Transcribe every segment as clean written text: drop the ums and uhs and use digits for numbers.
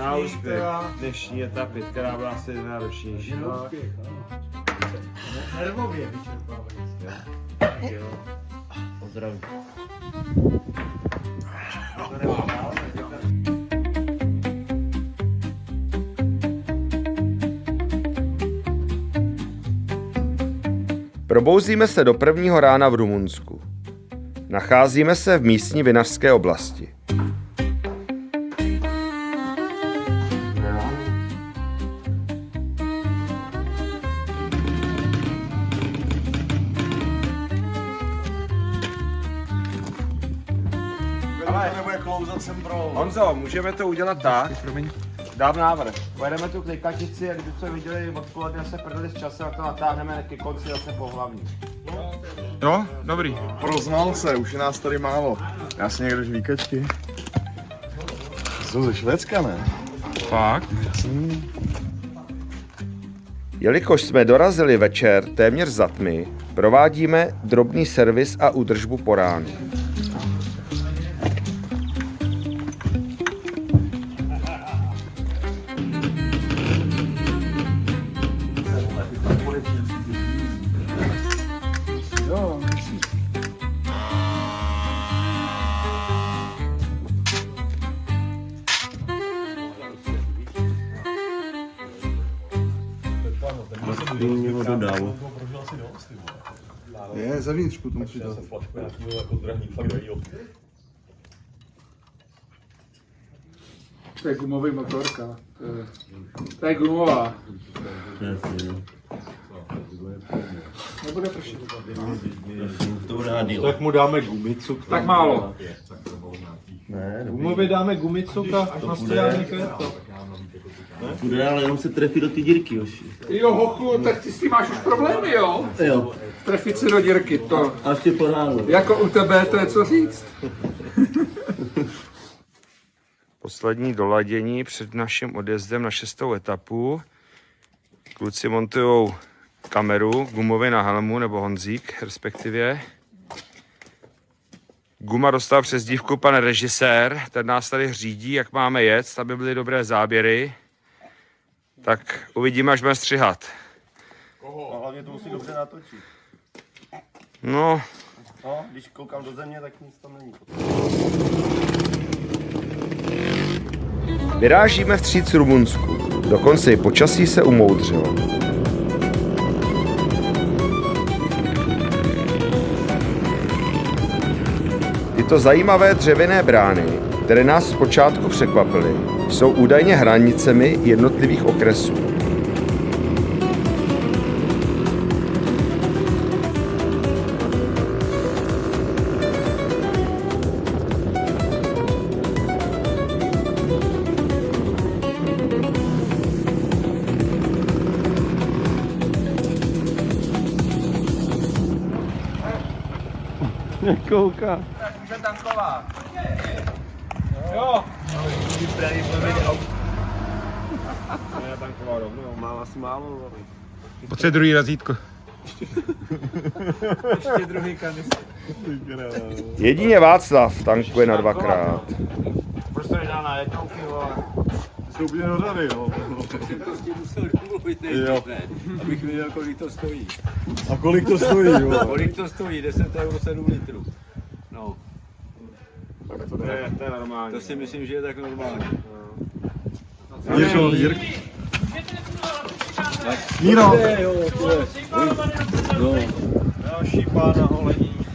Na úspěch dnešní etapy, která byla asi nejnáročnější. Nervově vyčerpávající. Pozdravím. Probouzíme se do prvního rána v Rumunsku. Nacházíme se v místní vinařské oblasti. Honzo, můžeme to udělat tak? Dám návrh. Pojedeme tu klikačici a když jsme viděli odpoledne se prdeli s časem, a to natáhneme ke konci zase po hlavní. Jo, dobrý. Proznal se, už je nás tady málo. Já si někdo žvíkačky. Jsou ze Švédska, ne? Fakt? Jelikož jsme dorazili večer téměř za tmy, provádíme drobný servis a údržbu po ránu. Je, zavnitřku to musí dát. To je gumový motorka. To je gumová. Nebude pršet. Tak mu dáme gumicuk. Tak málo. Gumově dáme gumicuk a na stojárník to. Bude, ale jenom se trefí do ty dírky, hoši. Jo, hochu, tak ty s tím máš už problémy, jo? Jo, Trefit se do dírky, to. a ještě po ránu. Jako u tebe, to je co říct. Poslední doladění před naším odjezdem na 6. etapu. Kluci montujou kameru, gumově na helmu, nebo Honzík respektive. Guma dostal přezdívku pan režisér, ten nás tady řídí, jak máme jet, aby byly dobré záběry. Tak uvidíme, až budeme střihat. A hlavně to musí dobře natočit. No, No, když koukám do země, tak nic tam není. vyrážíme vstříc Rumunsku. Dokonce i počasí se umoudřilo. Tyto zajímavé dřevěné brány, které nás zpočátku překvapily, jsou údajně hranicemi jednotlivých okresů. Kouká. Může tankovat. Jo. Ne, tankoval rovnou, mám asi málo. Potřebuje druhý razítko. Ještě druhý kanistr. Jedině Václav tankuje na 2krát. Proč to nedá na jednou pivo? Stoupně do řady, jo. Jsem prostě musel domluvit nejdřív, ne? Abych věděl, kolik to stojí. A kolik to stojí, jo? Kolik to stojí? 10 € 7 litrů. No, To je normální. to si myslím, že je tak normální. Jirko. Míro. No. Další pán na holení.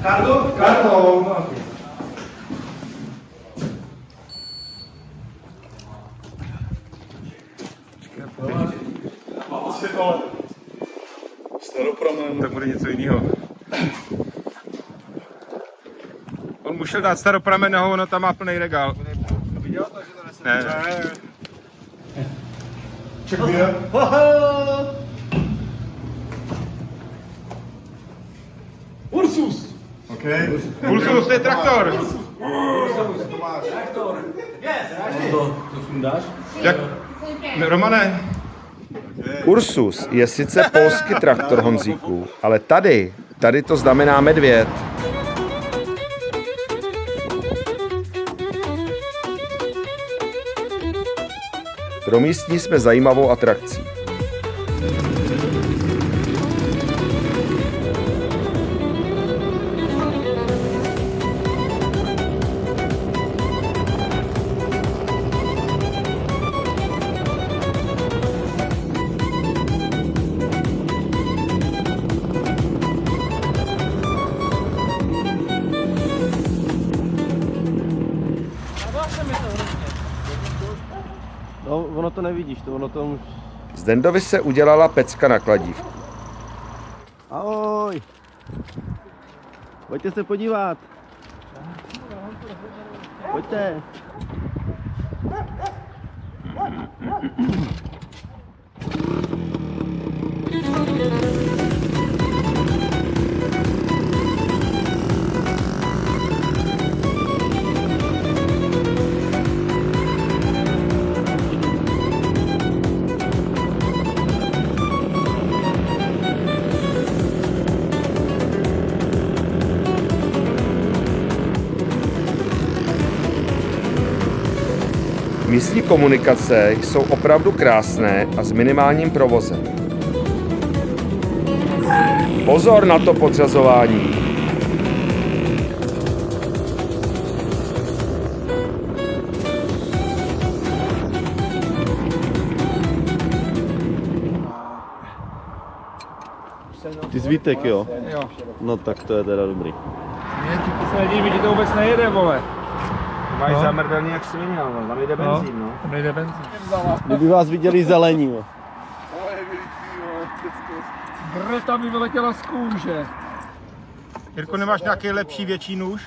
Kartou. Staropramen. Tak bude něco jiného. On mu šel dát staropramenného, ono tam má plný regál. Viděl to, že to nese? Ne. Check beer. Ursus. Okay. Ursus, to je traktor. To sundáš? Jak? Romane, Ursus je sice polský traktor, Honzíku, ale tady to znamená medvěd. Pro místní jsme zajímavou atrakcí. No, ono to nevidíš, ono to... Z Dendovi se udělala pecka na kladívku. Ahoj! Pojďte se podívat. Pojďte. Místní komunikace jsou opravdu krásné a s minimálním provozem. Pozor na to podřazování! Ty zvítek, jo? Jo. No tak to je teda dobrý. Ty se nedívej, ti to vůbec nejede, vole. Máš No. zamrdelný jak svině, ale tam jde benzín, no. Tam nejde benzín. Kdyby vás viděli zelení, jo. Breta mi vyletěla z kůže. Jirko, nemáš nějaký lepší, větší nůž?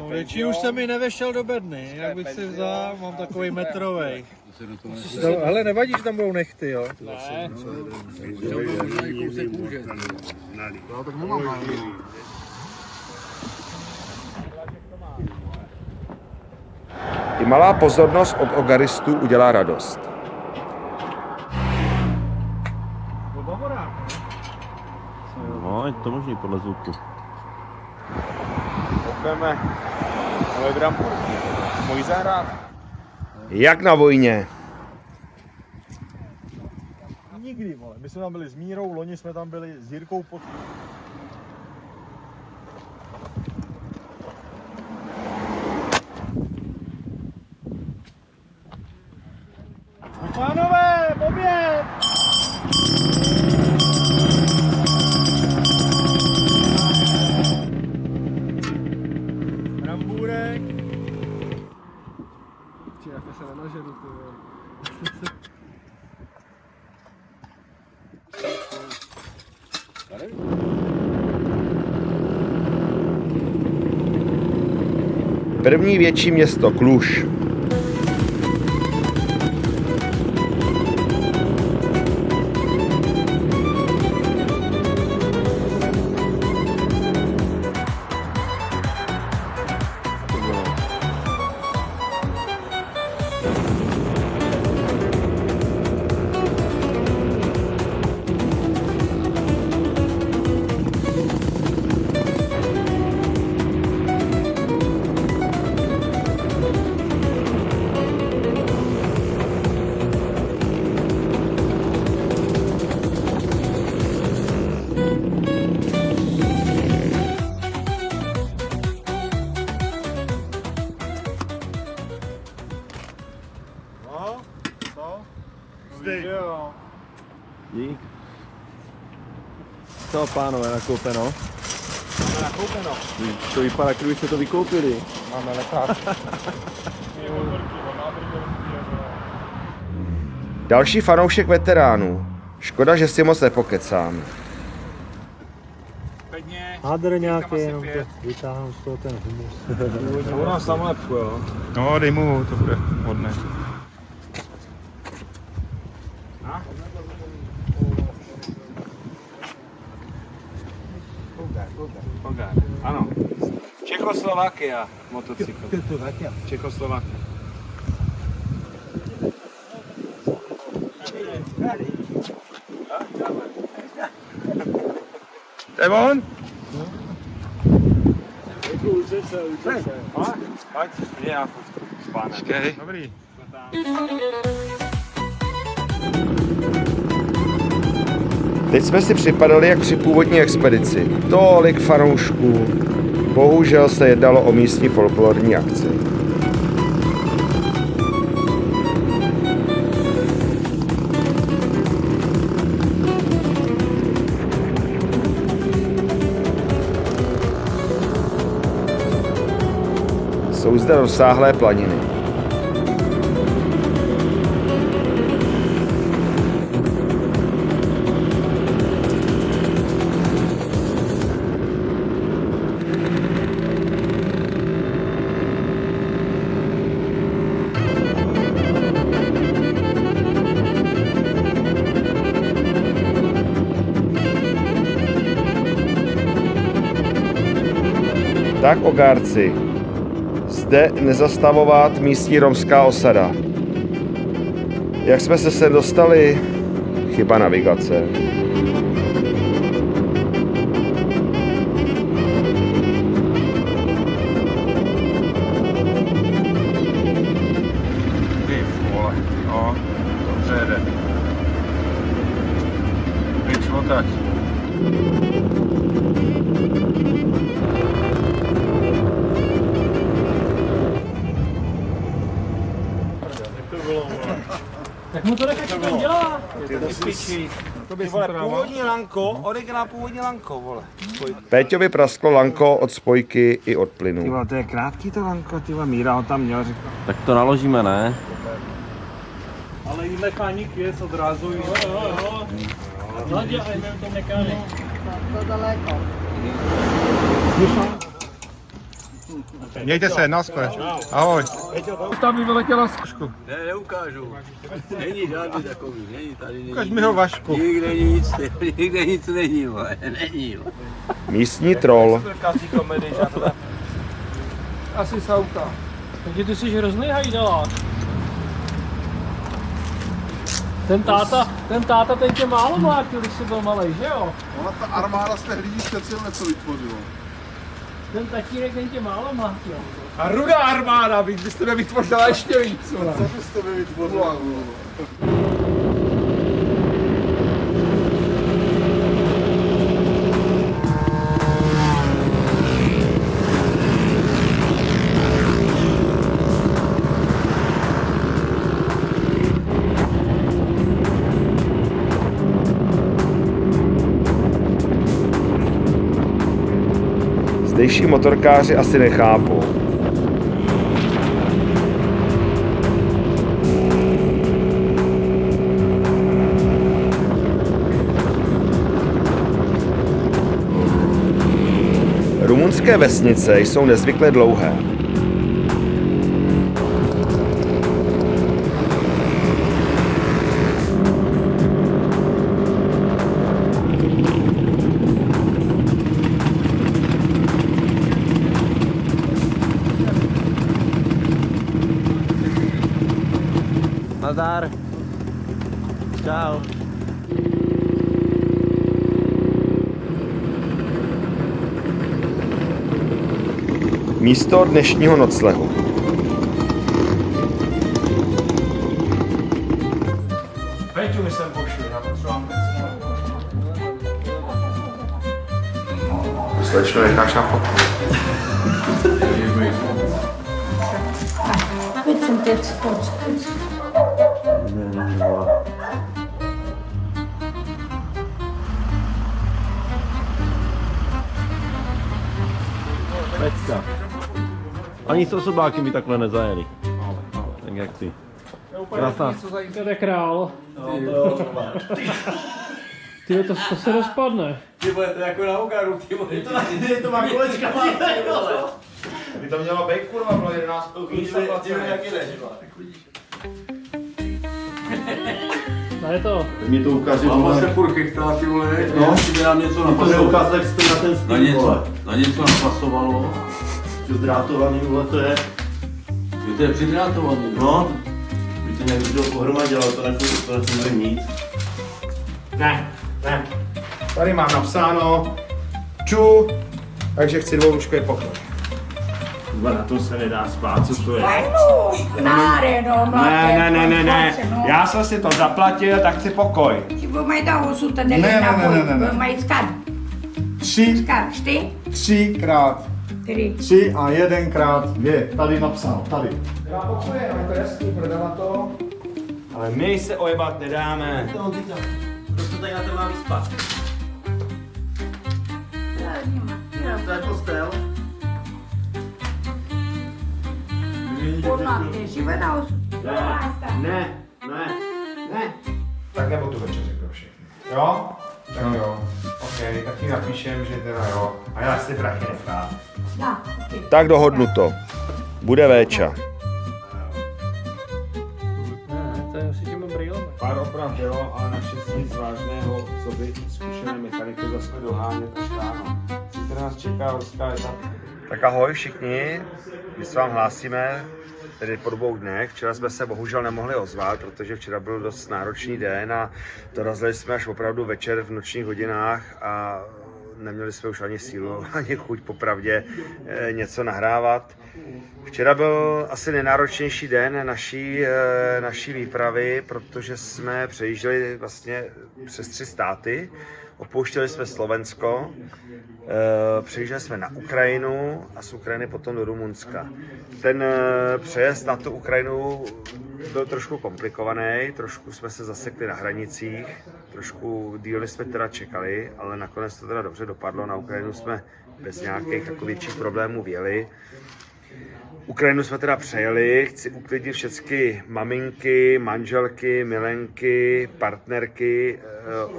Větší už jsem mi nevešel do bedny, jak bych si vzal, mám takový metrovej. Hele, nevadí, že tam budou nechty, jo? Ne. Kousek kůže. I malá pozornost od ogaristů udělá radost. No, je to možný podle zvuku. Kopeme nové brampurky. Mojí zahrádky. Jak na vojně. Nikdy, vole. My jsme tam byli s Mírou, loni jsme tam byli s Jirkou pod... Pánové, oběd! Brambůrek. Či jak se nenažeru, ty vole. První větší město Kluž. Dík. Co, pánové, nakoupeno? Máme nakoupeno. To vypadá, kdyby jste to vykoupili. Máme leták. Další fanoušek veteránů. Škoda, že si moc nepokecáme. Hadr nějaký, jenom to vytáhnu z toho ten humus. U nás tam lepku, jo. No, dej mu, to bude hodné. Ano. Čechoslovakia motocykl. Čechoslovakia. To je on? Pojď, je já spánek. Dobrý. Teď jsme si připadali jak při původní expedici. Tolik fanoušků. Bohužel se jednalo o místní folklorní akci. Jsou zde rozsáhlé planiny. Tak, ogárci, zde nezastavovat místní romská osada. Jak jsme se sem dostali? Chyba navigace. Ty vole, no, dobře jede. Pryč odtaď. Tak mu to nechaj, tam dělá. Ty vole, původní lanko, originál původní lanko, vole. Péťovi prasklo lanko od spojky i od Ty plynu. vole, to je krátký to lanko, ty vole, Míra ho tam měl, řekl. Tak to naložíme, ne? Ale i mechanik je odrazuje. Jo. Hladě, a jdeme to mechanik. To daleko. Mějte se, naschle. Ahoj. Tam mi vyletěla skúšku. Ne, neukážu. Není žádný takový, není tady. Ukaž mi ho, Vašku. Nikde nic není, vole, není. Místní troll. Asi z auta. Takže ty jsi hrozný hajdalák. Ten táta ten tě málo mlátil, když jsi byl malej, že jo? Ona ta armáda z těch lidí speciálně co vytvořila. Ten tatínek ten tě málo mlátil. A rudá armáda, byste mě vytvořila ještě víc, vole. Co byste mi vytvořila? Zdejší motorkáři asi nechápou. Rumunské vesnice jsou nezvykle dlouhé. Nazdar. Čau. Místo dnešního noclehu. Peťu mi sem pošli, já potřebám Slečno, necháš na fotku. Pojď sem teď, pojď. Pecka. Ani s osobáky by takhle nezajeli. Tak jak ty. Krásná. To je král. Ty to se rozpadne. Ty vole, to je jako na Ugaru, ty vole. To má kolečka, By to mělo být, kurva, bylo 11 Ty jak jdeš, vole. A je to. Mě to ukáže, Máma se furt chychtá, ty vole, no, si by nám něco napasovalo. ukázat, jak jste na ten stín, vole. Na něco napasovalo. Zdrátovaný, vole, to je. To je přidrátovaný. No. By to nějak video pohromadě, ale to nefunguje nic. Ne. Tady mám napsáno ču, takže chci dvouručkový pokrok. Na to se nedá spát, co to je? Ne. Já jsem si to zaplatil, tak chci pokoj. Vă mai dau 100 de lei înapoi, vă mai scad. 3, Scad, știi? 3 krát 3. 3 a 1 krát 2. Tady napsal, tady. Já pokoje, je to jasný, prodala to. Ale my se ojebat nedáme. Kdo se tady na to má vyspat? To je postel. O noapte și vă dau asta. Ne. Tak nebo tu večeři pro všechny. Jo? Tak jo. OK, tak ti napíšem, že teda jo. A já si prachy nechám. Da, ok. Tak dohodnuto. Bude véča. To je asi těma brýlema. Pár oprav bylo, ale naštěstí nic vážného, co by zkušené mechaniky zase dohánět až ráno. Zítra nás čeká horská etapa. Tak ahoj všichni, my se vám hlásíme tedy po 2 dnech. Včera jsme se bohužel nemohli ozvat, protože včera byl dost náročný den a dorazili jsme až opravdu večer v nočních hodinách a neměli jsme už ani sílu, ani chuť popravdě něco nahrávat. Včera byl asi nejnáročnější den naší výpravy, protože jsme přejížděli vlastně přes 3 státy. Opouštěli jsme Slovensko, přejížděli jsme na Ukrajinu a z Ukrajiny potom do Rumunska. Ten přejezd na tu Ukrajinu byl trošku komplikovaný, trošku jsme se zasekli na hranicích, trošku díl jsme teda čekali, ale nakonec to teda dobře dopadlo. Na Ukrajinu jsme bez nějakých jako větších problémů vjeli. Ukrajinu jsme teda přejeli, chci uklidnit všechny maminky, manželky, milenky, partnerky.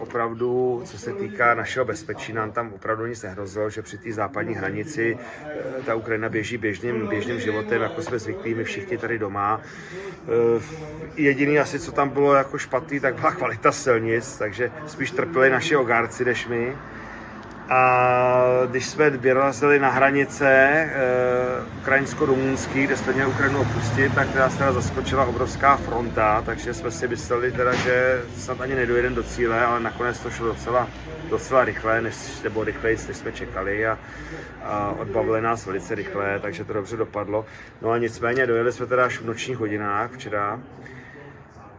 Opravdu, co se týká našeho bezpečí, nám tam opravdu nic nehrozilo, že při té západní hranici ta Ukrajina běží běžným životem, jako jsme zvyklí my všichni tady doma. Jediný asi, co tam bylo jako špatný, tak byla kvalita silnic, takže spíš trpěli naši ogárci než my. A když jsme vyrazili na hranice ukrajinsko-rumunský, kde jsme měli Ukrajinu opustit, tak nás teda zaskočila obrovská fronta, takže jsme si mysleli teda, že snad ani nedojedeme do cíle, ale nakonec to šlo docela rychle, nebo rychleji, než jsme čekali a odbavili nás velice rychle, takže to dobře dopadlo. No a nicméně dojeli jsme teda až v nočních hodinách včera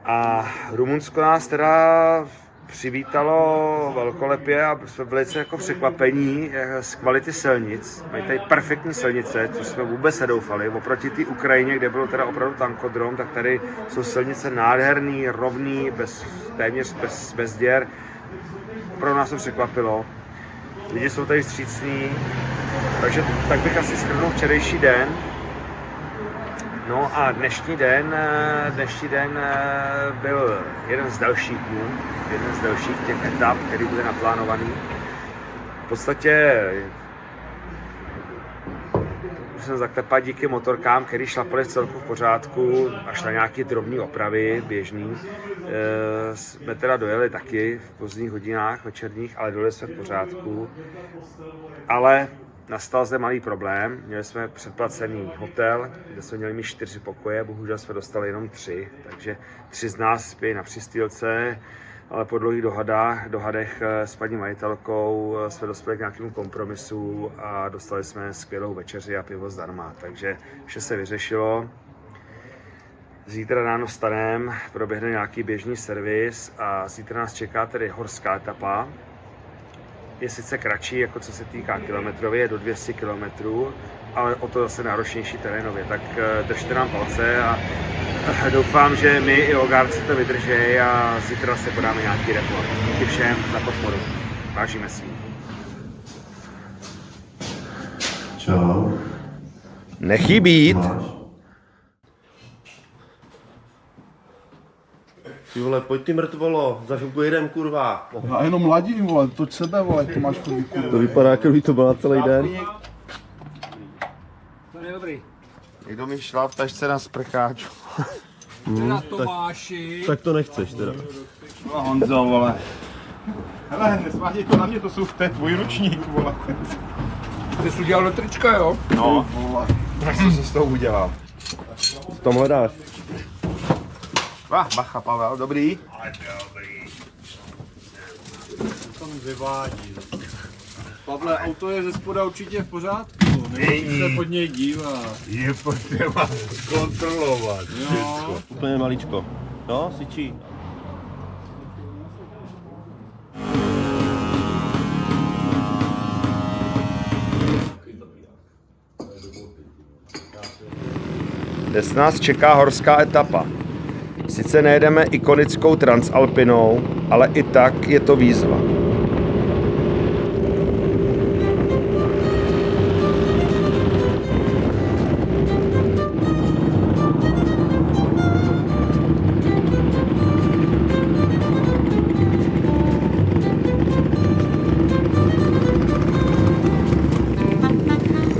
a Rumunsko nás teda přivítalo velkolepě a jsme velice jako překvapení z kvality silnic. Mají tady perfektní silnice, což jsme vůbec nedoufali. Oproti té Ukrajině, kde bylo teda opravdu tankodrom, tak tady jsou silnice nádherný, rovný, téměř bez děr. Opravdu nás to překvapilo. Lidi jsou tady vstřícní, takže tak bych asi shrnul včerejší den. No a dnešní den byl jeden z dalších těch etap, který bude naplánovaný. V podstatě musím zaklepat díky motorkám, který šlapali celku v pořádku, až na nějaké drobné opravy běžný. Jsme teda dojeli taky v pozdních hodinách večerních, ale dojeli jsme v pořádku. Ale nastal zde malý problém, měli jsme předplacený hotel, kde jsme měli mít 4 pokoje, bohužel jsme dostali jenom 3, takže 3 z nás spí na přistýlce, ale po dlouhých dohadech s paní majitelkou jsme dospěli k nějakému kompromisu a dostali jsme skvělou večeři a pivo zdarma, takže vše se vyřešilo. Zítra ráno vstanem, proběhne nějaký běžný servis a zítra nás čeká tedy horská etapa. Je sice kratší, jako co se týká kilometrově, je do 200 kilometrů, ale o to zase náročnější terénově. Tak držte nám palce a doufám, že my i ogárci to vydrží a zítra se podáme nějaký report. Díky všem za podporu. Vážíme si. Čau. Nechybít. Ty vole, pojď ty mrtvolo, za chvilku jedem, kurva. Já jenom ladím, vole, toč sebe, vole, to máš první kurva. To vypadá, jako by to byla celý den. To je dobrý. Někdo mi šla v tašce na sprcháču. Na Tomáši. Tak to nechceš teda. No Honzo, vole. Hele, nesváděj to na mě, to jsou v té tvůj ručník, vole. Ty jsi udělal do trička, jo? No, tak jsem se s toho udělal. Co tam hledáš? Bacha, Pavel, dobrý. Tam vyvádí. Pavle, auto je ze spoda určitě v pořádku. Není. Se pod něj dívá. Je potřeba kontrolovat. Úplně maličko. No, syčí. Dnes nás čeká horská etapa. Sice nejedeme ikonickou Transalpinou, ale i tak je to výzva.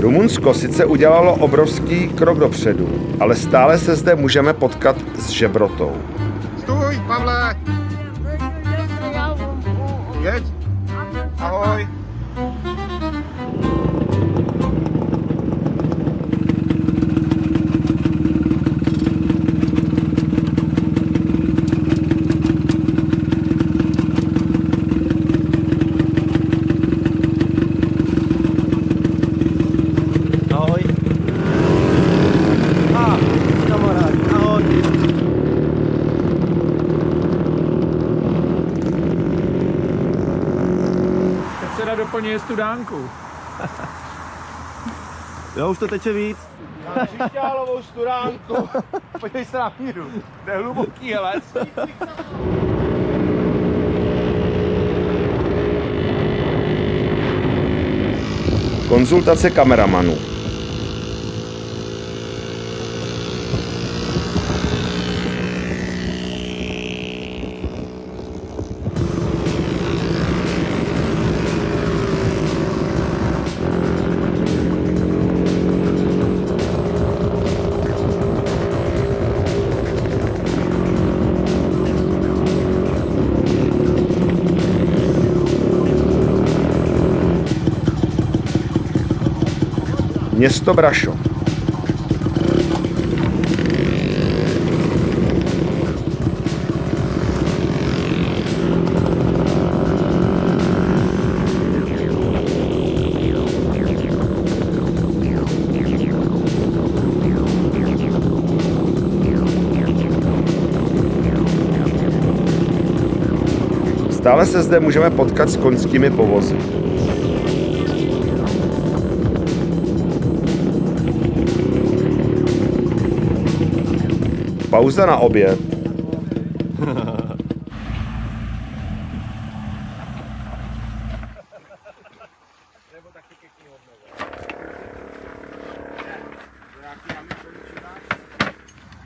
Rumunsko sice udělalo obrovský krok dopředu, ale stále se zde můžeme potkat s žebrotou. Stůj, Pavle! Jeď! Ahoj! Ahoj. Kamarád, ahoj. Předseda doplňuje studánku. Jo, už to teče víc. Křišťálovou studánku. Podívej se na míru. To je hluboký les. Konzultace kameramanů. Město Brašov. Stále se zde můžeme potkat s koňskými povozy. Pauza na oběd.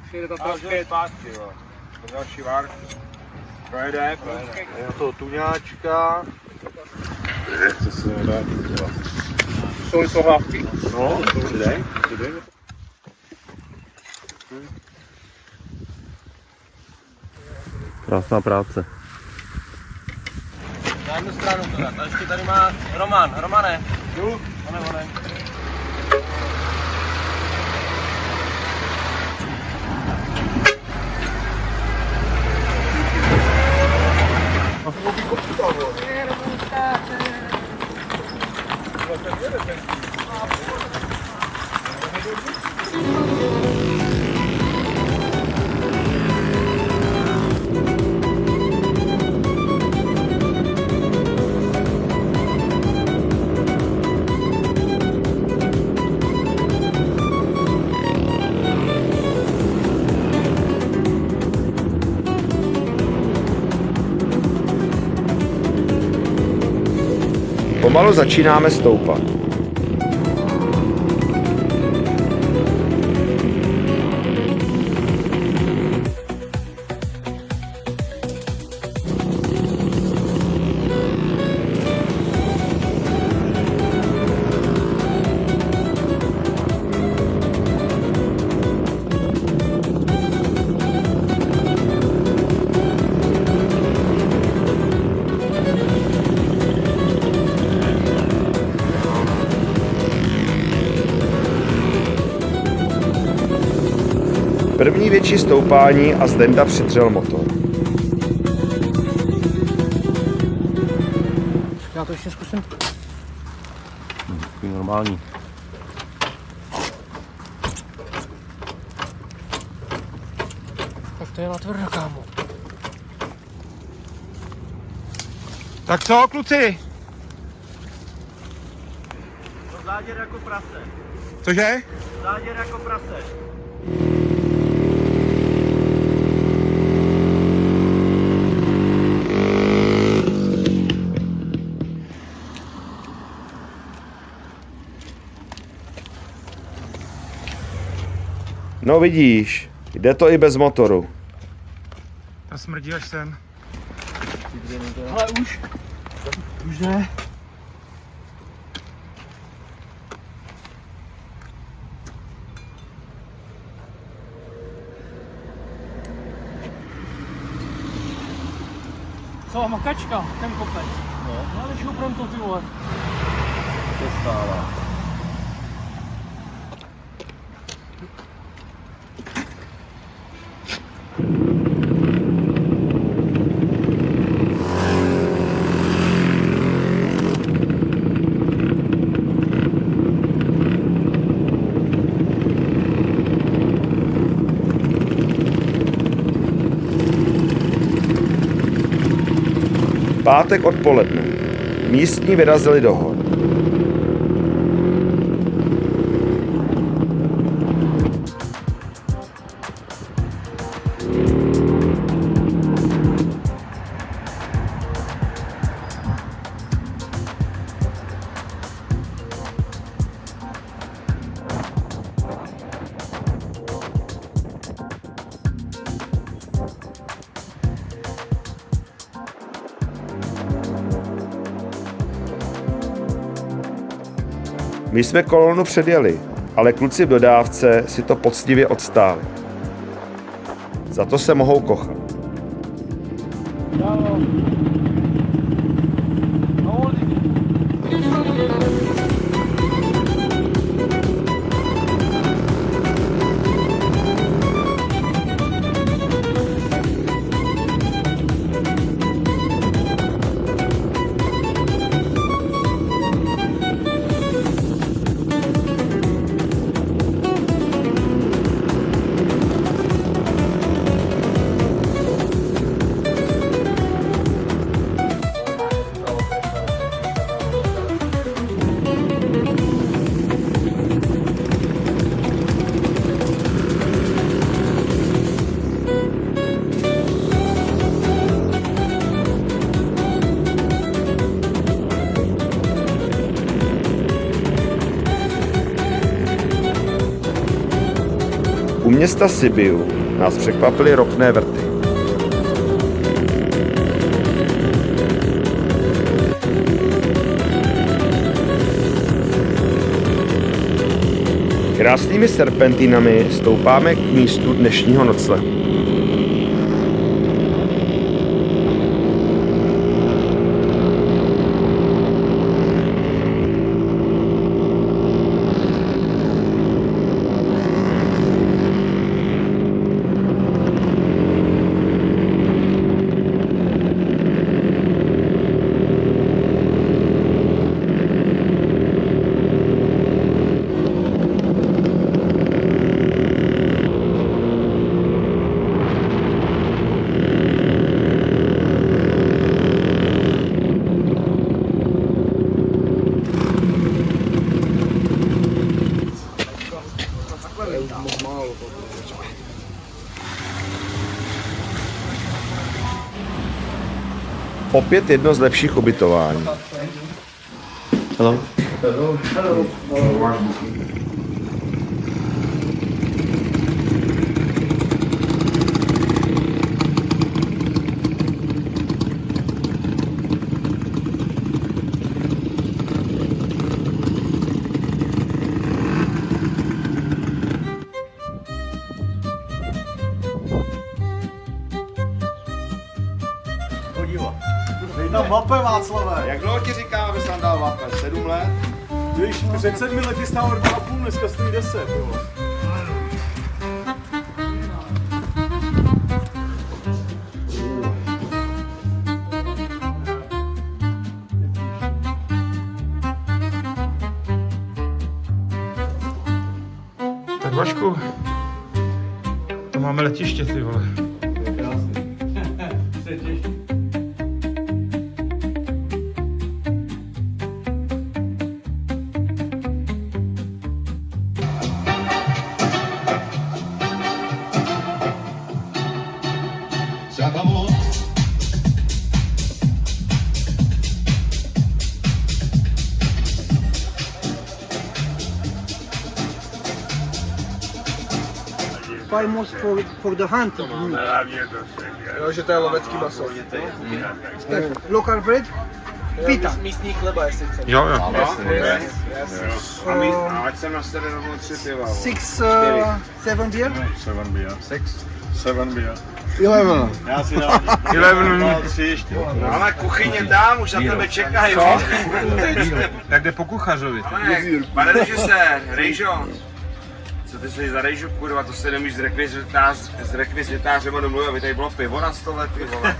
Přijde to trošku zpátky, jo. To další vár. Projede. Je to tuňáčka. Co se nedá dělat? Jsou sohlavky. No, přidej. Krásná práce. Na jednu stranu to dát. A ještě tady má Roman. Romane. Jdu. One. Pomalu začínáme stoupat. První větší stoupání a Zdenda přidřel motor. Já to ještě zkusím. Takový normální. To je na tvrdo, kámo. Tak co, kluci? Záděr jako prase. Cože? Záděr jako prase. No vidíš, jde to i bez motoru. To smrdí až sem. Ale už. Už ne. Co, makačka, ten kopec. No. Ale šuprem to, ty vole. To stála. Pátek odpoledne. Místní vyrazili do hor. My jsme kolonu předjeli, ale kluci v dodávce si to poctivě odstáli. Za to se mohou kochat. U města Sibiu nás překvapily ropné vrty. Krásnými serpentinami stoupáme k místu dnešního noclehu. Opět jedno z lepších ubytování. Hello. Dej tam vape, Václave. Jak dlouho ti říkám, aby jsem dal vape? 7 let? Víš, před 7 lety stál 2,5, dneska stojí 10. Jo. Tak Vašku, to máme letiště, ty vole. famous for the hunting meat. Jo, že to je lovecký maso. Local bread, pita. Místní chleba, jestli chceš. Jo, jo. A ať jsem na sebe rovnou 3 piva. 6, 7 beer. 7 beer. 7 beer. 11. Já si dám 3 ještě. No ale kuchyně tam, už na tebe čekají. Tak jde po kuchařovi. Pane režisér, Rejžo. Co ty jsi za Rejžu, kurva, to se nemůžeš s rekvizitářem domluvit, aby tady bylo pivo na stole, ty vole.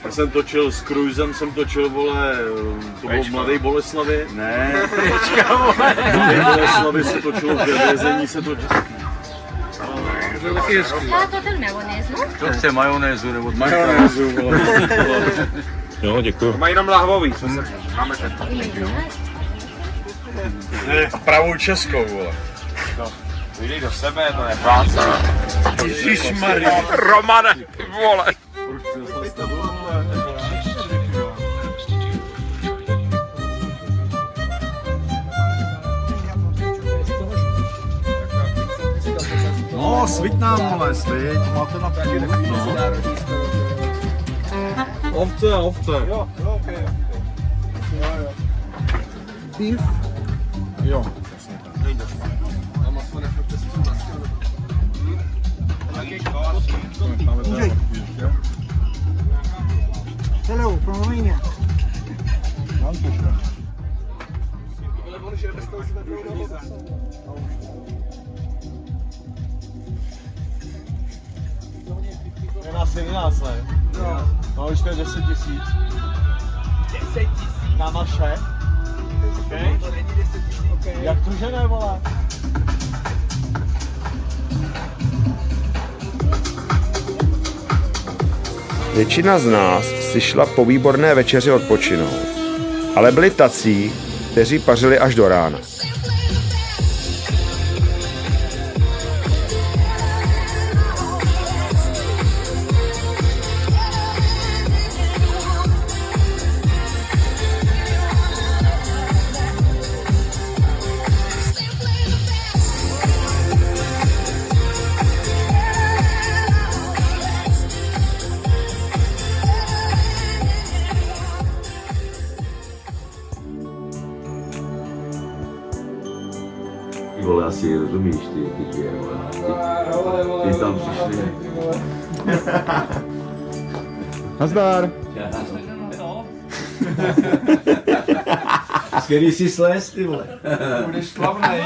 Já jsem točil s Cruisem, vole, to bylo v Mladé Boleslavi. Ne, V Boleslavi se točilo, v vězení se točilo. Láttad el majonéz, no? To chce majonézu nebo Majonézu, vole. Jo, děkuju. mají jenom lahvový, co se máme tento. Pravou českou, vole. Jdej do sebe, to je práce. Ježišmarja. Romane, vole. No, svít nám, vole, svít. Máte na taky Ovce. Jo, okay. Beef. Jo. Hello, from Romania. Je nás 11, ne? No, už to je 10 000. 10 000? Na naše? Okay. Okay. Jak to, že ne, vole? Většina z nás si šla po výborné večeři odpočinout, ale byli tací, kteří pařili až do rána. Ty vole, asi rozumíš ty dvě, vole. Ty tam přišli. Nazdar. Z který jsi slez, ty vole? Budeš slavnej.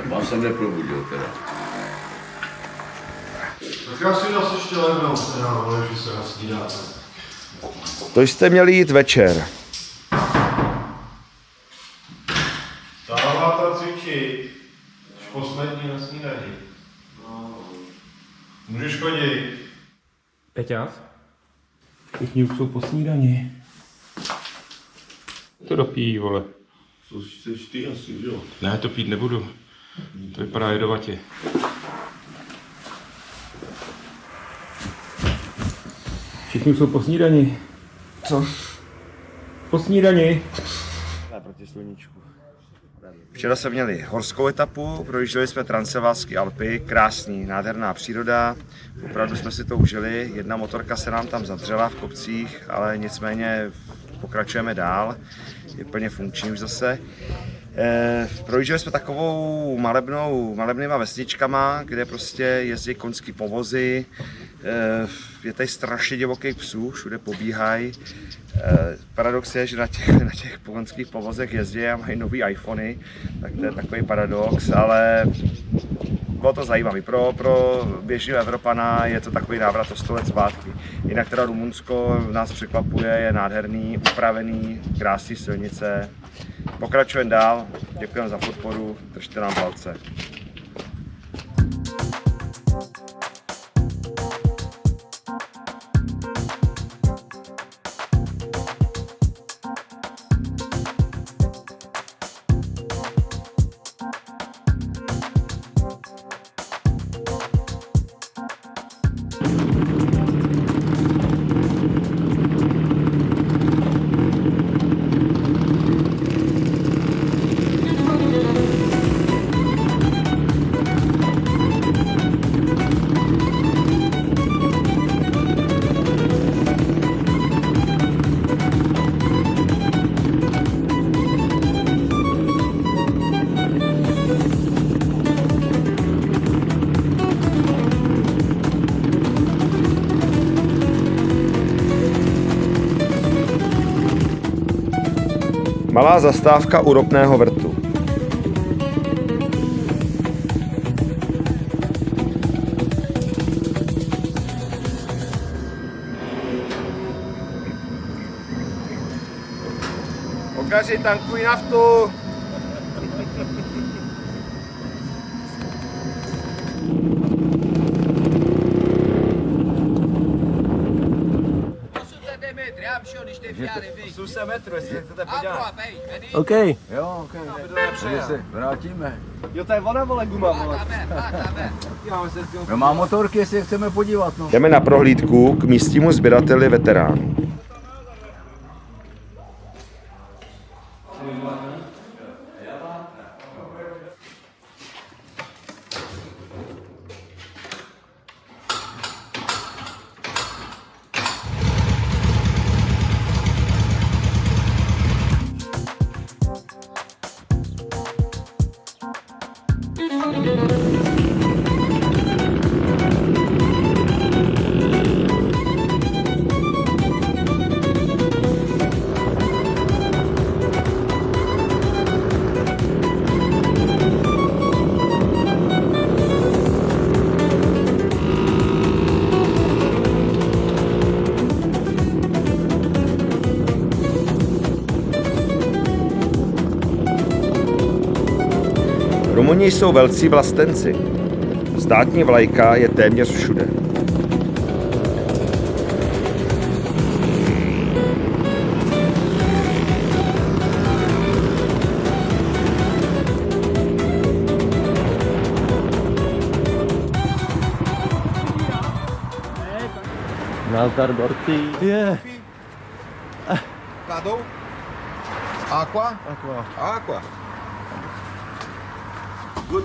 Mám jsem neprobudil teda. Tak já si zase ještě levnou, že se nasnídáte. To jste měli jít večer. Táváta cvičit. Už poslední na snídani. Můžeš chodit. Peťas? Všichni už jsou po snídani. To dopíjí, vole. Co chceš ty asi, jo? Ne, to pít nebudu. To vypadá jedovatě. Všichni jsou po snídani. Co? Po snídani. Proti sluníčku. Včera jsme měli horskou etapu, projížděli jsme Transylvánské Alpy, krásný, nádherná příroda, opravdu jsme si to užili, jedna motorka se nám tam zadřela v kopcích, ale nicméně pokračujeme dál, je plně funkční už zase. Projížděli jsme takovou malebnýma vesničkama, kde prostě jezdí koňský povozy, je tady strašně divokých psů, všude pobíhají. Paradox je, že na těch koňských povozech jezdí a mají nový iPhony, tak to je takový paradox, ale bylo to zajímavé. Pro běžného Evropana je to takový návrat o 100 let zpátky. Jinak teda Rumunsko nás překvapuje, je nádherný, upravený, krásný silnice. Pokračujeme dál, děkujeme za podporu, držte nám palce. Malá zastávka u ropného vrtu. Okaři, tankuj naftu! OK. Jo, ok. Takže se vrátíme. Jo, to je ona, vole, guma, vole. No má motorky, jestli je chceme podívat, no. Jdeme na prohlídku k místnímu sběrateli veteránů. Rumuni jsou velcí vlastenci. Státní vlajka je téměř všude. Nazdar, Dorty. Je. Kladou? Aqua? Aqua. Aqua.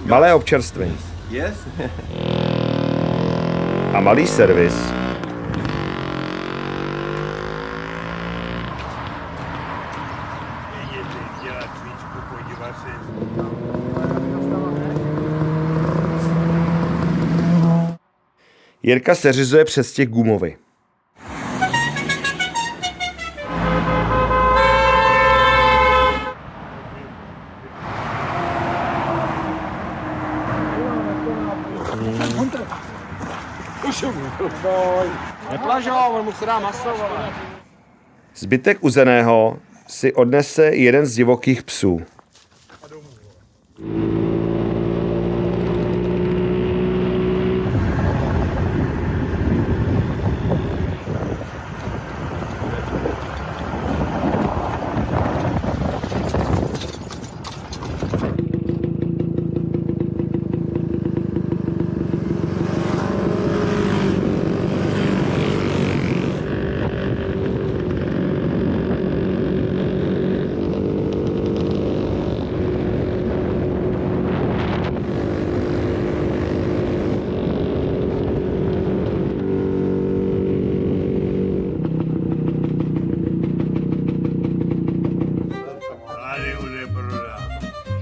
Malé občerstvení. Yes? A malý servis. Jirka seřizuje přestěh gumovy. Zbytek uzeného si odnese jeden z divokých psů.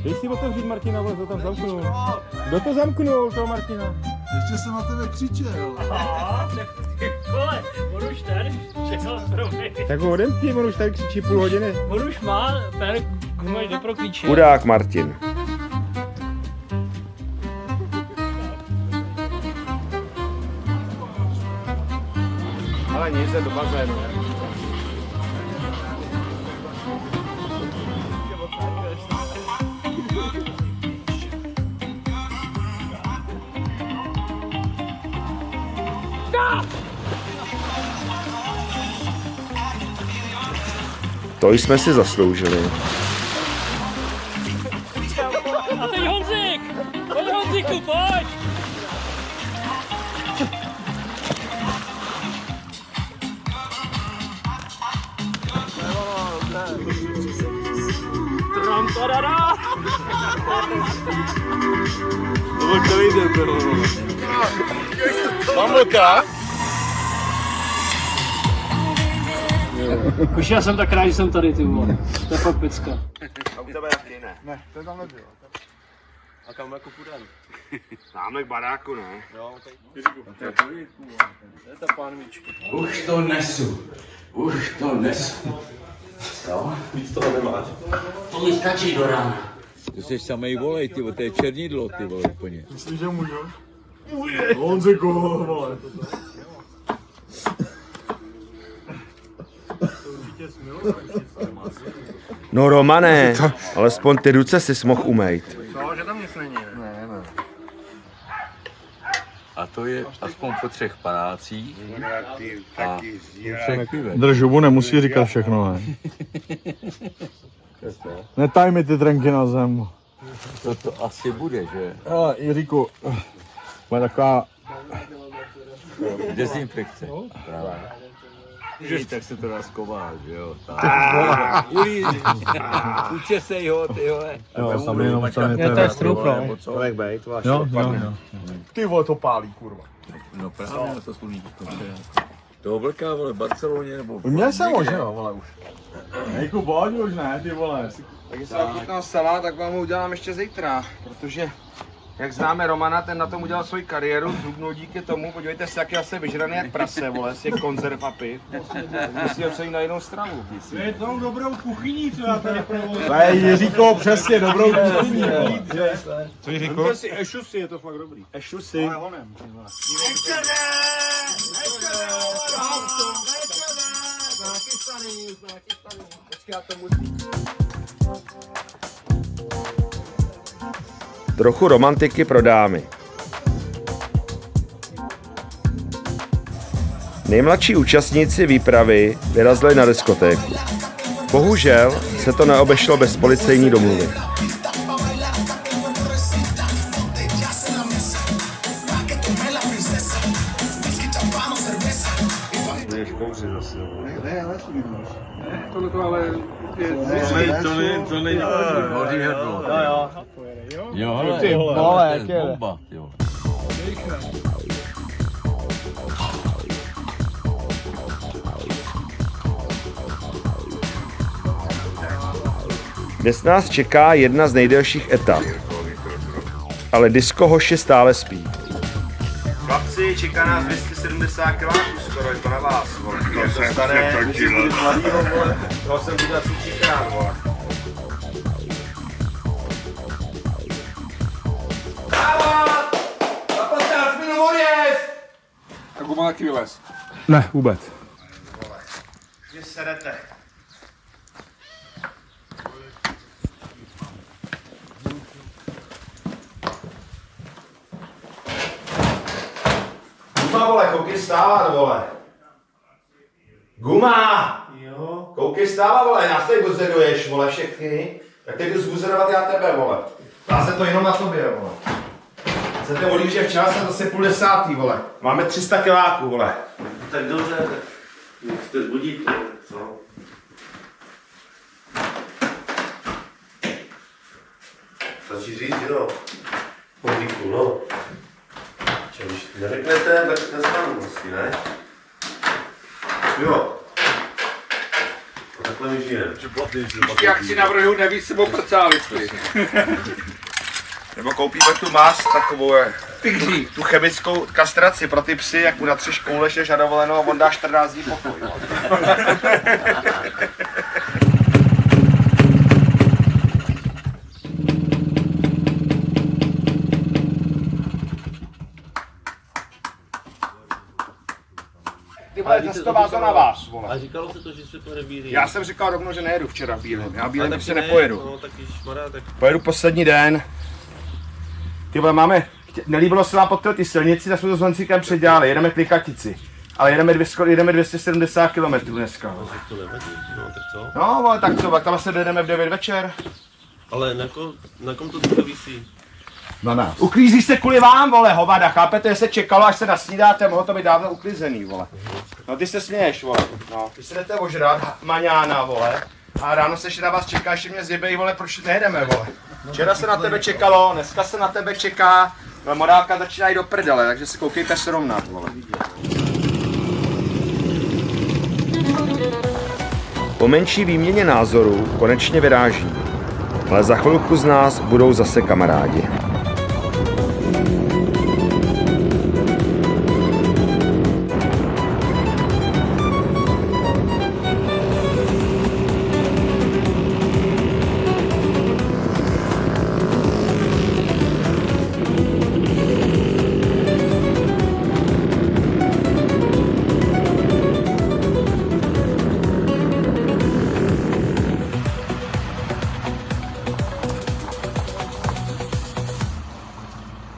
Dej si otevřít Martina, to tam zamknul. Kdo to zamknul, toho Martina? Ještě jsem na tebe křičel. Vole, on už tady čekal pro mě. Tak ho odemkni, on už tady křičí půl hodiny. On už má, tady gumy jde pro klíče. Chudák Martin. Ale nic, jde do bazénu. To jsme si zasloužili. A teď Honzik! Pojď Honziku, pojď! Tram-tadada! To nejde, bro. Mamuka? Už já jsem tak rád, že jsem tady, ty vole. To je fakt pecka. A u tebe taky ne. Ne, to tam nebylo. A kam jako půjdeme? Máme k baráku, ne? Jo, To je ta pánvička. Už to nesu. Víc toho nemáš. To mi stačí do rána. Ty jsi samej volej, ty vole, to je černidlo, ty vole, úplně. Myslíš, že můžu? Honziku, vole. No Romane, alespoň ty ruce si mohl umýt. No, že tam nic není. Ne. A to je aspoň po 3 panácích. A všech pivech. Drž hubu, nemusí říkat všechno, ne? Netaj mi ty trenky na zem. To asi bude, že? Ale Jiříku, má taková... Dezinfekce. Právě. Tak se to nasková, že jo? Učesej ho, ty vole. Jo, tam jenom tam je to je strup, no. Jak bejt, váš Jo. Ty vole, to pálí, kurva. No právě, to sluníčko. Toho vlka, vole, v Barceloně, nebo... Měl jsem ho, že jo, vole, už. Nejku, pojď už ne, ty vole. Tak jestli vám chutnal salát, tak vám ho udělám ještě zítra, protože jak známe Romana, ten na tom udělal svoji kariéru, zhubnul díky tomu, podívejte se, jak je asi vyžraný jak prase, vole, z těch konzerv a piv. Musí ho celý na jinou stravu. Je to dobrou kuchyní, co já tady provozuji. To je Jiříko, přesně, dobrou kuchyní. Co Jiříko? To si ešusy, je to fakt dobrý. Ešusy. Ale honem. Trochu romantiky pro dámy. Nejmladší účastníci výpravy vyrazili na diskotéku. Bohužel se to neobešlo bez policejní domluvy. To není hoří hrdlo. Jo, hele, Ty vole, jak je. bomba, jo. Dnes nás čeká jedna z nejdelších etap. Ale disco hoši stále spí. Chlapci, čeká nás 270 km skoro, je to na vás, vole. To se stane, toho jsem viděl asi 3krát, vole. Dávat! Za 15 minut odjezd! Tak ho má taky vylez. Ne, vůbec. Že sedete. Guma, vole, koukej stávat, vole. Guma! Jo. Koukej stávat, vole, nás tady buzeruješ, vole, všechny. Tak teď jdu zbuzerovat já tebe, vole. Dá se to jenom na tobě, vole. Chcete odjíždět že včas, jsem zase 9:30, vole. Máme 300 kiláků, vole. Tak dobře, musíte zbudit, co? Stačí říct, jo. Podíku, no. Když neřeknete, tak nestanu asi, ne? Jo. A takhle my žijeme. Ještě jak si navrhuju, nevíc sebou prcálici. Nebo koupíme tu mast takovou, tu chemickou kastraci pro ty psy, jak mu natřeš koule, že na dovolenou a on dá 14 dní pokoj. Ty vole, testová to na vás, vole. A říkalo se to, že se pojede bílý. Já jsem říkal rovnou, že nejedu včera bílým. Já bílým se nepojedu. No, tak šmará, tak... Pojedu poslední den. Ty vole, máme, nelíbilo se vám pod ty silnici, tak jsme to s Honzíkem předělali, jedeme Klikatici. Ale jedeme 270 km dneska. No, tak to nevadí, no tak co? No, vole, tak co, tak tam se dojedeme v 9 večer. Ale na kom to teďka visí? Na nás. Uklízí se kvůli vám, vole, hovada, chápete, že se čekalo, až se nasnídáte, mohlo to být dávno uklizený, vole. No ty se směješ, vole, no, ty se jdete ožrat, maňána, vole. A ráno se ještě na vás čeká, ještě mě zjebejí, vole, proč nejedeme, vole. Včera se na tebe čekalo, dneska se na tebe čeká, ale morálka začíná jít do prdele, takže si koukejte srovnat, vole. Po menší výměně názorů konečně vyráží, ale za chvilku z nás budou zase kamarádi.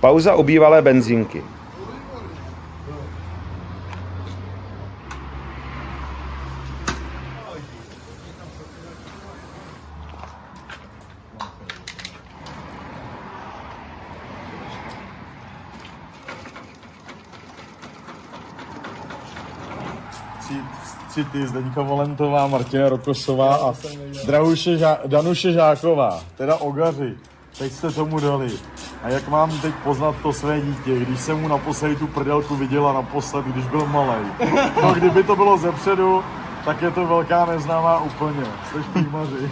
Pauza u bývalé benzínky. Tři ty, Zdeňka Valentová, Martina Rokosová a Danuše Žáková, teda Ogaři. Teď jste tomu dali. A jak mám teď poznat to své dítě, když jsem mu naposledy tu prdelku viděla naposled, když byl malej. No kdyby to bylo zepředu, tak je to velká neznámá úplně. Jste špímaři.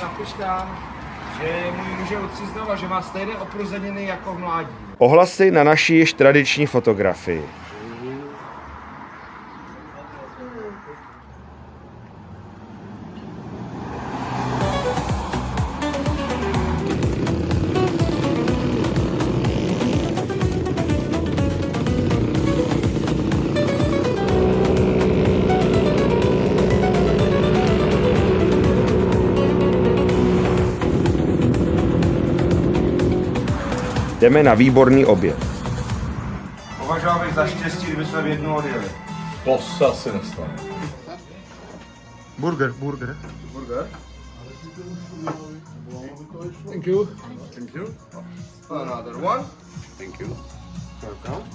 Napiš tam, že můj muž je odciznul a že má stejné opruzeniny jako v mládí. Ohlasy na naší již tradiční fotografii. Jdeme na výborný oběd. Považoval bych za štěstí, kdyby jsme v jednu odjeli. To se asi nestane. Burger. Thank you. Another one. Thank you. Welcome.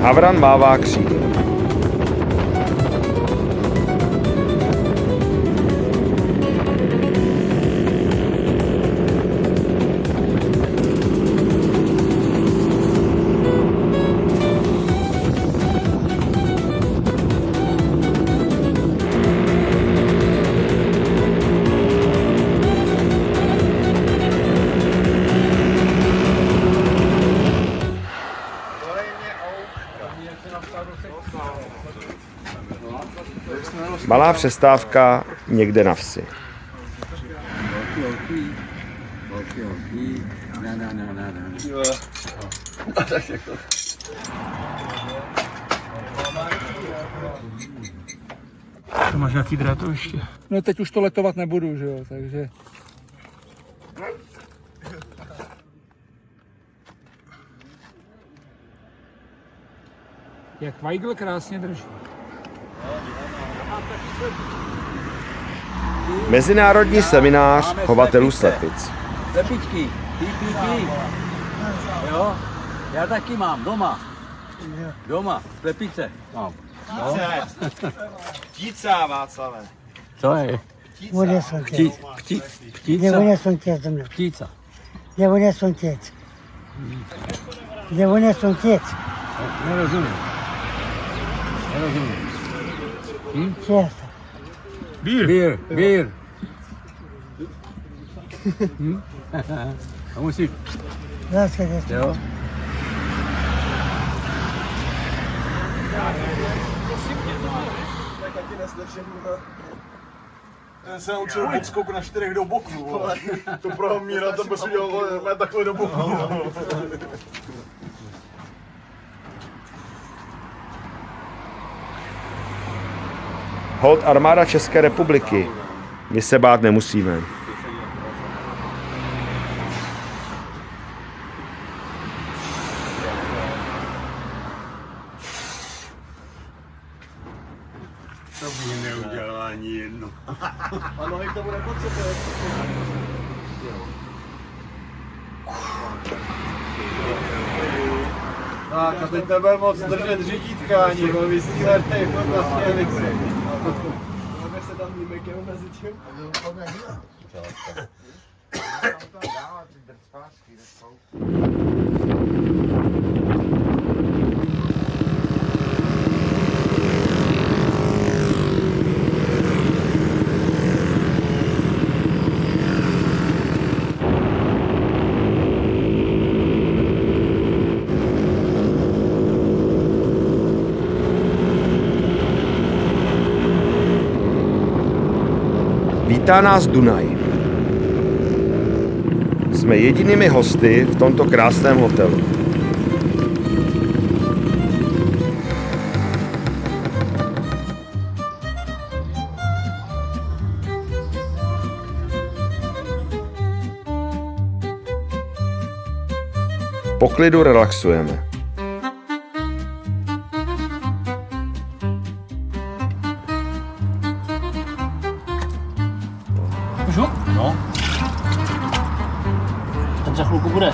Havran mává křídly. Malá přestávka někde na vsi. To máš nějaký drátoviště? No teď už to letovat nebudu, že jo, takže... Jak Weigl krásně drží. Mezinárodní seminář chovatelů slepic. Slepičky, pí. Jo, já taky mám doma. Doma, slepice mám. Ptíca, Václave. Co je? Ptíca. Nerozumím. Bír. A musí. Jo. Ten se naučil podskok na 4 do boku, vole. To pro Míra to bys udělal takhle do boku. Hold armáda České republiky. My se bát nemusíme. To by neudělal ani jedno. Ano, jak to bude potřebovat. Tak a teď nebude moc držet řídítka ani, bo vysílete jako vlastně elixir. Máme se tam výjmekem mezi tím. Vítá nás Dunaj. Jsme jedinými hosty v tomto krásném hotelu. Po klidu relaxujeme. Můžu? No. Ten za chvilku bude.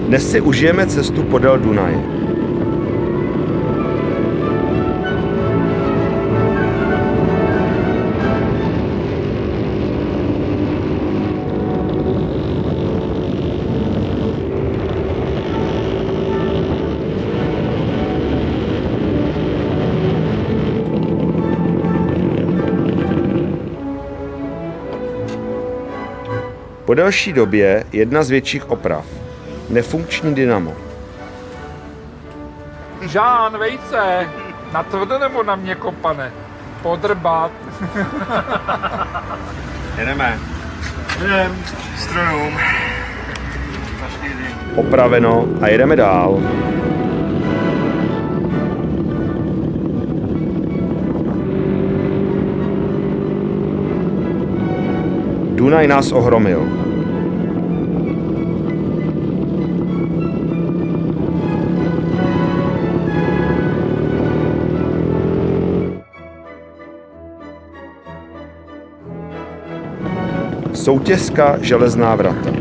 Dnes si užijeme cestu podél Dunaje. Po delší době jedna z větších oprav. Nefunkční dynamo. Žán, vejce, na tvrdo nebo na měkko, pane? Podrbat. Jedeme. Strunům. Opraveno a jedeme dál. Dunaj nás ohromil. Soutězka Železná vrata.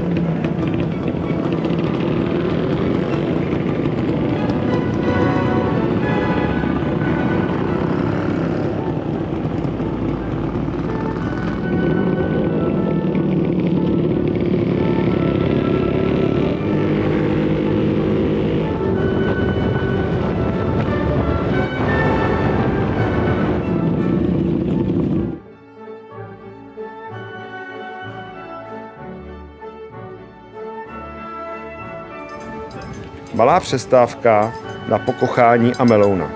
Malá přestávka na pokochání a melouna.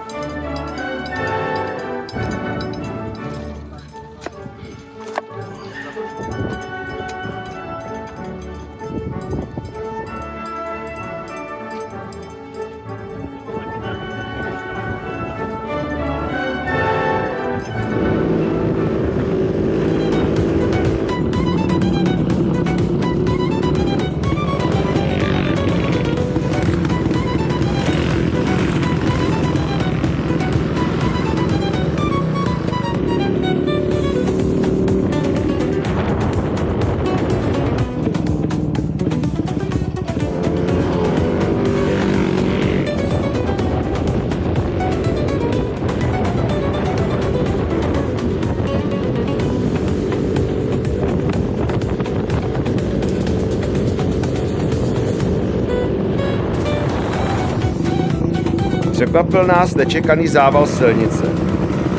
Překvapil nás nečekaný zával silnice.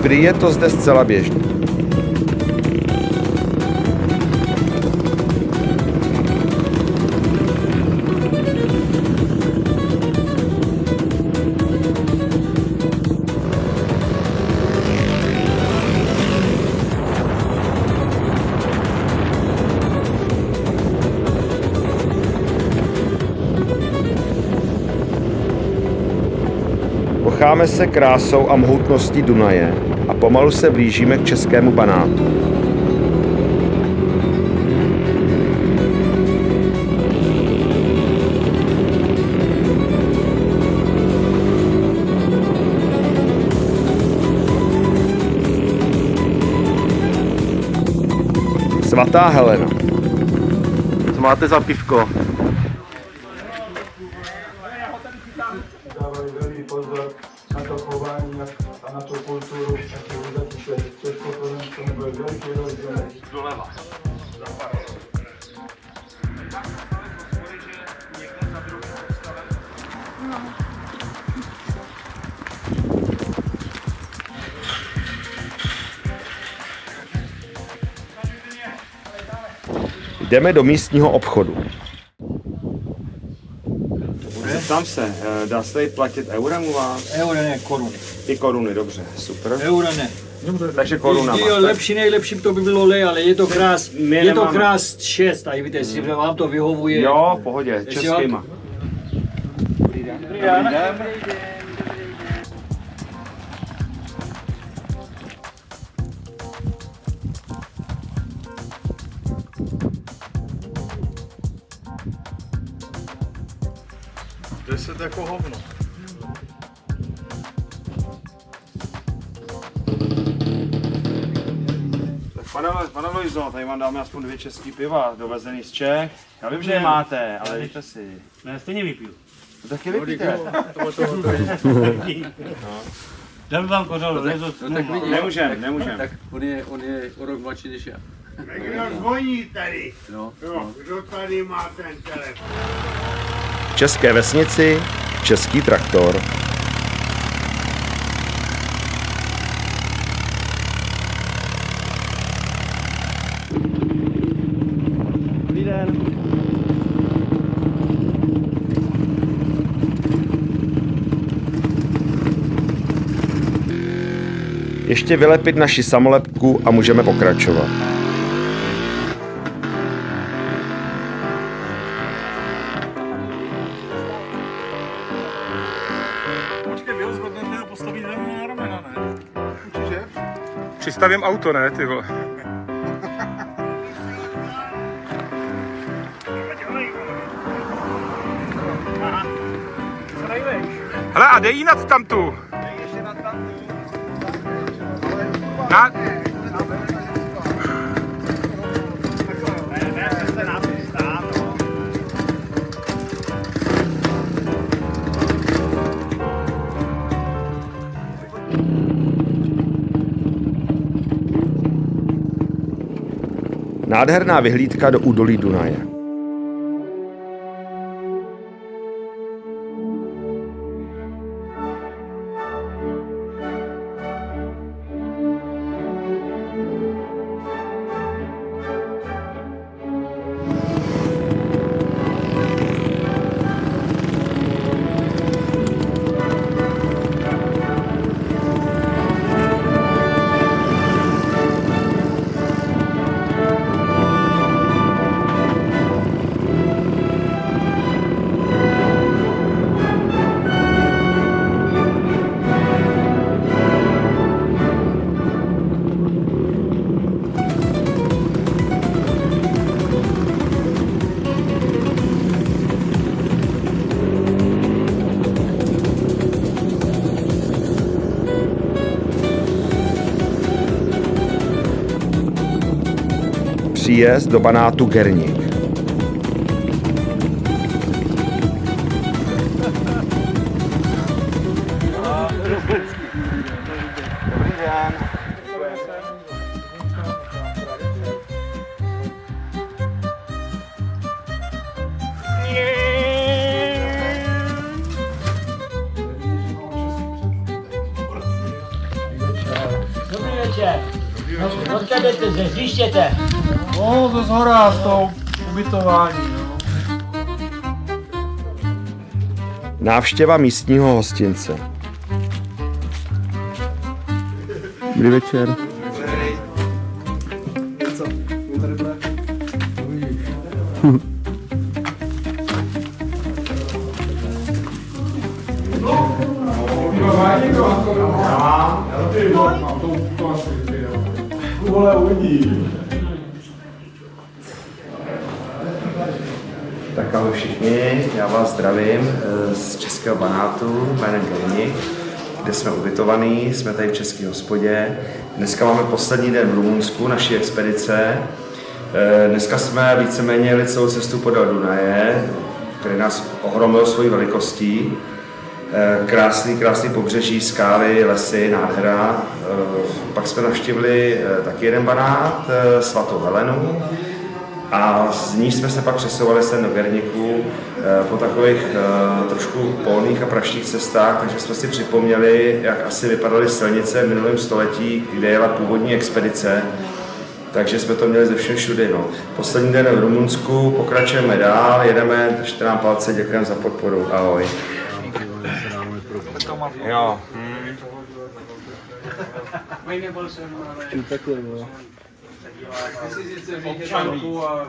Prý je to zde zcela běžné. Kocháme se krásou a mohutností Dunaje a pomalu se blížíme k českému Banátu. Svatá Helena. Co máte za pivko? Dávali velký pozor na to chování a na tu kulturu, což potom k tomu byl velký rozdíl. Doleva. Jdeme do místního obchodu. Zeptám se, dá se tady platit eurem u vás? Euro ne, koruny. I koruny, dobře, super. Euro ne. Takže korunama. Jo, lepší, nejlepším to by bylo lej, ale je to krás, My je to nemáme. krás 6, a víte, jestli vám to vyhovuje. Jo, v pohodě, Jestli vám českýma. Dobrý den. Deset jako hovno. Tak pane Lojzo, tady vám dáme aspoň 2 český piva, dovezený z Čech. Já vím, že je máte, ale dejte si. Ne, stejně vypiju. No, taky vypijte. Dám vám kořol, Nemůžem. Tak on je o rok mladší než já. Kdo zvoní tady? No, Kdo tady má ten telefon? V české vesnici český traktor. Dobrý den. Ještě vylepit naši samolepku a můžeme pokračovat. Počkej, byl zhodnete a postaví na ramena, ne? Určitě. Přistavím auto, ne, ty vole. Hele, a dej jí nad tamtu. Na... Nádherná vyhlídka do údolí Dunaje. Příjezd do Banátu Gerník. Dobrý den. Dobrý večer. Odkud jdete, ze zjištěte. No, ze zhora s tou ubytování, no. Návštěva místního hostince. Dobrý večer. Tak ahoj všichni, já vás zdravím z Českého Banátu jménem Gerník, kde jsme ubytovaní, jsme tady v české hospodě. Dneska máme poslední den v Rumunsku naší expedice. Dneska jsme víceméně jeli celou cestu podél Dunaje, který nás ohromil svojí velikostí. Krásný pobřeží, skály, lesy, nádhera. Pak jsme navštívili taky jeden banát, svatou Helenu. A z ní jsme se pak přesouvali sem do Gerníku po takových trošku polných a prašných cestách, takže jsme si připomněli, jak asi vypadaly silnice v minulém století, kde jela původní expedice. Takže jsme to měli ze všem všudy. No. Poslední den v Rumunsku, pokračujeme dál, jedeme, držte nám palce, děkujeme za podporu. Ahoj. Jo. Občanku a...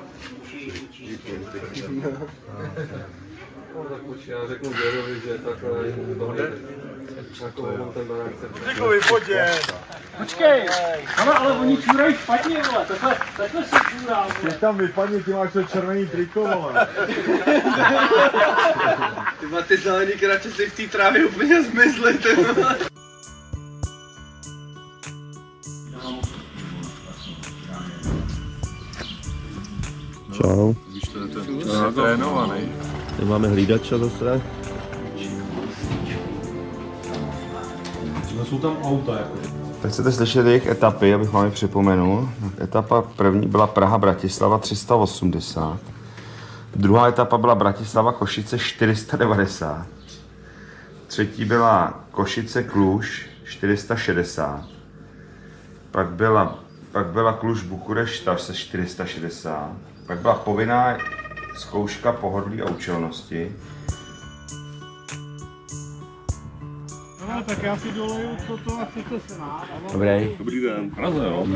Já řeknu Děrovi, že takhle Děkuji, pojďte. Počkej, ale oni čurají špatně, vole, takhle se čurá, Ty tam vypadni, ty máš to červený triko, vole. Ty zelený krače si v té trávě úplně zmizly, ty vole. Čau. Trénovaný. Tady máme hlídača zase. Jsou tam auta jako. Tak chcete slyšet jejich etapy, abych vám je připomenul. Etapa první byla Praha-Bratislava 380. Druhá etapa byla Bratislava-Košice 490. Třetí byla Košice-Kluž 460. Pak byla Kluž-Bukurešť se 460. Pak byla povinná zkouška pohodlí a účelnosti. No, tak já si doleju toto a chcete se nás. Dobrý. Dobrý den. Praze, jo?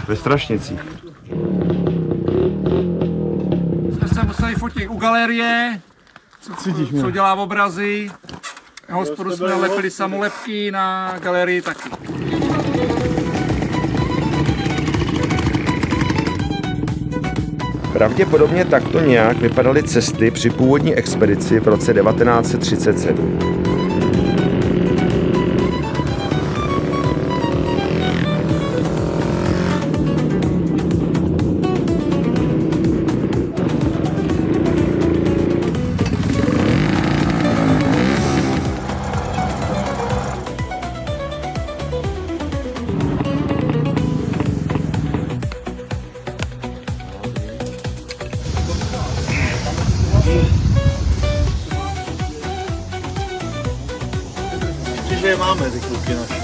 Ve Strašnicích. Jsme se museli fotit u galerie, co dělá obrazy. Na hospodu jsme nalepili samolepky, na galerii taky. Pravděpodobně takto nějak vypadaly cesty při původní expedici v roce 1937. Že je máme, ty kluky naše.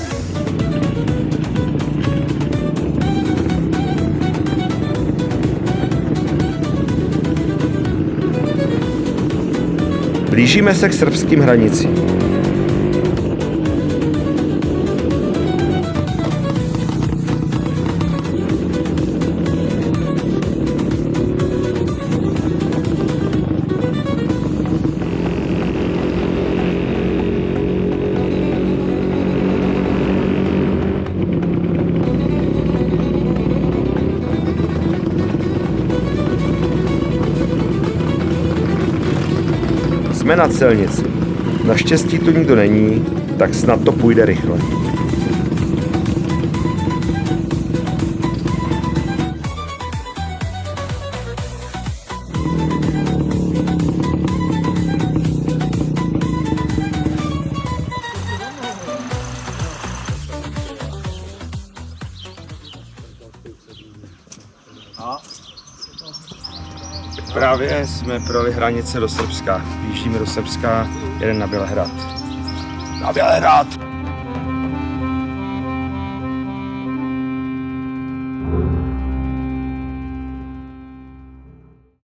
Blížíme se k srbským hranicím. Jsme na celnici. Naštěstí tu nikdo není, tak snad to půjde rychle. Právě jsme projeli hranice do Srbska. Výjíždíme do Srbska, jeden na Bělehrad. Na Bělehrad!